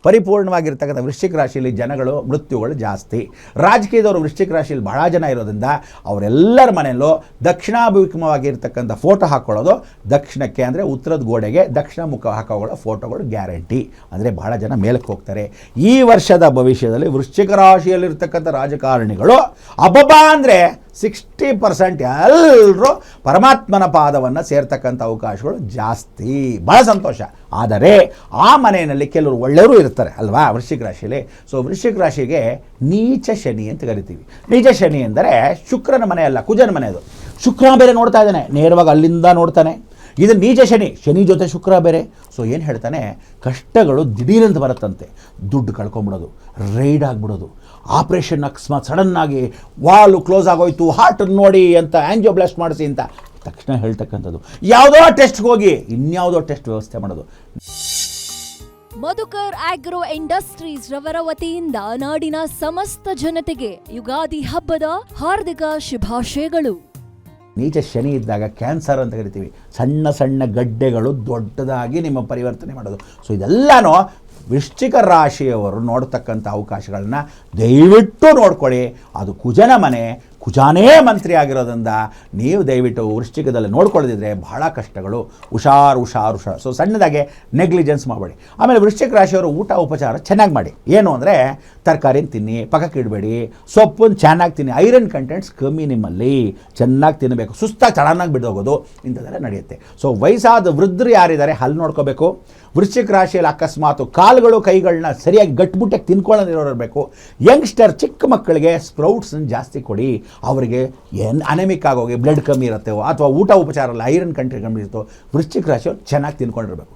ಪರಿಪೂರ್ಣವಾಗಿರ್ತಕ್ಕಂಥ ವೃಶ್ಚಿಕ ರಾಶಿಯಲ್ಲಿ ಜನಗಳು ಮೃತ್ಯುಗಳು ಜಾಸ್ತಿ. ರಾಜಕೀಯದವರು ವೃಶ್ಚಿಕ ರಾಶಿಯಲ್ಲಿ ಬಹಳ ಜನ ಇರೋದ್ರಿಂದ ಅವರೆಲ್ಲರ ಮನೆಯಲ್ಲೂ ದಕ್ಷಿಣಾಭಿಮುಖವಾಗಿರ್ತಕ್ಕಂಥ ಫೋಟೋ ಹಾಕ್ಕೊಳ್ಳೋದು, ದಕ್ಷಿಣಕ್ಕೆ ಅಂದರೆ ಉತ್ತರದ ಗೋಡೆಗೆ ದಕ್ಷಿಣ ಮುಖ ಹಾಕೊಳ್ಳೋ ಫೋಟೋಗಳು ಗ್ಯಾರಂಟಿ. ಅಂದರೆ ಬಹಳ ಜನ ಮೇಲಕ್ಕೆ ಹೋಗ್ತಾರೆ. ಈ ವರ್ಷದ ಭವಿಷ್ಯದಲ್ಲಿ ವೃಶ್ಚಿಕ ರಾಶಿಯಲ್ಲಿರ್ತಕ್ಕಂಥ ರಾಜಕಾರಣಿಗಳು ಅಬ್ಬಬ್ಬ ಅಂದರೆ 60% ಎಲ್ಲರೂ ಪರಮಾತ್ಮನ ಪಾದವನ್ನು ಸೇರ್ತಕ್ಕಂಥ ಅವಕಾಶಗಳು ಜಾಸ್ತಿ. ಭಾಳ ಸಂತೋಷ. ಆದರೆ ಆ ಮನೆಯಲ್ಲಿ ಕೆಲವರು ಒಳ್ಳೆಯವರು ಇರ್ತಾರೆ ಅಲ್ವಾ ವೃಶ್ಚಿಕ ರಾಶಿಯಲ್ಲಿ. ಸೊ ವೃಶ್ಚಿಕ ರಾಶಿಗೆ ನೀಚ ಶನಿ ಅಂತ ಕರಿತೀವಿ. ನೀಚ ಶನಿ ಎಂದರೆ ಶುಕ್ರನ ಮನೆ ಅಲ್ಲ, ಕುಜನ ಮನೆ. ಅದು ಶುಕ್ರ ಬೇರೆ ನೋಡ್ತಾ ಇದ್ದಾನೆ, ನೇರವಾಗಿ ಅಲ್ಲಿಂದ ನೋಡ್ತಾನೆ. ಇದು ನೀಚ ಶನಿ, ಶನಿ ಜೊತೆ ಶುಕ್ರ ಬೇರೆ. ಸೊ ಏನು ಹೇಳ್ತಾನೆ, ಕಷ್ಟಗಳು ದಿಢೀರಂತ ಬರುತ್ತಂತೆ. ದುಡ್ಡು ಕಳ್ಕೊಂಬಿಡೋದು, ರೈಡ್ ಆಗಿಬಿಡೋದು, ಆಪ್ರೇಷನ್ ಅಕಸ್ಮಾತ್ ಸಡನ್ನಾಗಿ ವಾಲು ಕ್ಲೋಸ್ ಆಗೋಯ್ತು, ಹಾರ್ಟ್ ನೋಡಿ ಅಂತ ಆಂಜಿಯೋಬ್ಲಾಸ್ಟ್ ಮಾಡಿಸಿ ಅಂತ ತಕ್ಷಣ ಹೇಳ್ತಕ್ಕಂಥದ್ದು. ಯಾವುದೋ ಟೆಸ್ಟ್ಗೆ ಹೋಗಿ ಇನ್ಯಾವುದೋ ಟೆಸ್ಟ್ ವ್ಯವಸ್ಥೆ ಮಾಡೋದು. ಮಧುಕರ್ ಆಗ್ರೋ ಇಂಡಸ್ಟ್ರೀಸ್ ರವರ ವತಿಯಿಂದ ನಾಡಿನ ಸಮಸ್ತ ಜನತೆಗೆ ಯುಗಾದಿ ಹಬ್ಬದ ಹಾರ್ದಿಕ ಶುಭಾಶಯಗಳು. ನೀಚ ಶನಿ ಇದ್ದಾಗ ಕ್ಯಾನ್ಸರ್ ಅಂತ ಕರಿತೀವಿ. ಸಣ್ಣ ಸಣ್ಣ ಗಡ್ಡೆಗಳು ದೊಡ್ಡದಾಗಿ ನಿಮ್ಮ ಪರಿವರ್ತನೆ ಮಾಡೋದು. ಸೊ ಇದೆಲ್ಲನೂ ವೃಶ್ಚಿಕ ರಾಶಿಯವರು ನೋಡ್ತಕ್ಕಂಥ ಅವಕಾಶಗಳನ್ನ ದಯವಿಟ್ಟು ನೋಡ್ಕೊಳ್ಳಿ. ಅದು ಕುಜನ ಮನೆ, ಕುಜಾನೇ ಮಂತ್ರಿ ಆಗಿರೋದ್ರಿಂದ ನೀವು ದಯವಿಟ್ಟು ವೃಶ್ಚಿಕದಲ್ಲಿ ನೋಡ್ಕೊಳ್ಳೋದಿದ್ರೆ ಬಹಳ ಕಷ್ಟಗಳು. ಹುಷಾರು. ಸೊ ಸಣ್ಣದಾಗೆ ನೆಗ್ಲಿಜೆನ್ಸ್ ಮಾಡಬೇಡಿ. ಆಮೇಲೆ ವೃಶ್ಚಿಕ ರಾಶಿಯವರು ಊಟ ಉಪಚಾರ ಚೆನ್ನಾಗಿ ಮಾಡಿ. ಏನು ಅಂದರೆ ತರಕಾರಿನ ತಿನ್ನಿ, ಪಕ್ಕಕ್ಕೆ ಇಡಬೇಡಿ, ಸೊಪ್ಪನ್ನು ಚೆನ್ನಾಗಿ ತಿನ್ನಿ, ಐರನ್ ಕಂಟೆಂಟ್ಸ್ ಕಮ್ಮಿ ನಿಮ್ಮಲ್ಲಿ, ಚೆನ್ನಾಗಿ ತಿನ್ನಬೇಕು. ಸುಸ್ತಾಗಿ ಚೆನ್ನಾಗಿ ಬಿಡೋಗೋದು ಇಂಥದ್ದೆಲ್ಲ ನಡೆಯುತ್ತೆ. ಸೊ ವಯಸ್ಸಾದ ವೃದ್ಧರು ಯಾರಿದ್ದಾರೆ ಹಲ್ಲು ನೋಡ್ಕೋಬೇಕು. ವೃಶ್ಚಿಕ ರಾಶಿಯಲ್ಲಿ ಅಕಸ್ಮಾತ್ ಕಾಲುಗಳು ಕೈಗಳನ್ನ ಸರಿಯಾಗಿ ಗಟ್ಟಿಮುಟ್ಟಾಗಿ ತಿನ್ಕೊಳ್ಳೋದಿರೋರ್ಬೇಕು. ಯಂಗ್ಸ್ಟರ್ ಚಿಕ್ಕ ಮಕ್ಕಳಿಗೆ ಸ್ಪ್ರೌಟ್ಸನ್ನು ಜಾಸ್ತಿ ಕೊಡಿ. ಅವರಿಗೆ ಅನೆಮಿಕ್ ಆಗೋಗಿ ಬ್ಲಡ್ ಕಮ್ಮಿ ಇರುತ್ತೆ, ಅಥವಾ ಊಟ ಉಪಚಾರ ಎಲ್ಲ ಐರನ್ ಕಂಟೆಂಟ್ ಕಮ್ಮಿ ಇರುತ್ತೋ, ವೃಶ್ಚಿಕ ರಾಶಿಯವ್ರು ಚೆನ್ನಾಗಿ ತಿನ್ಕೊಂಡಿರಬೇಕು.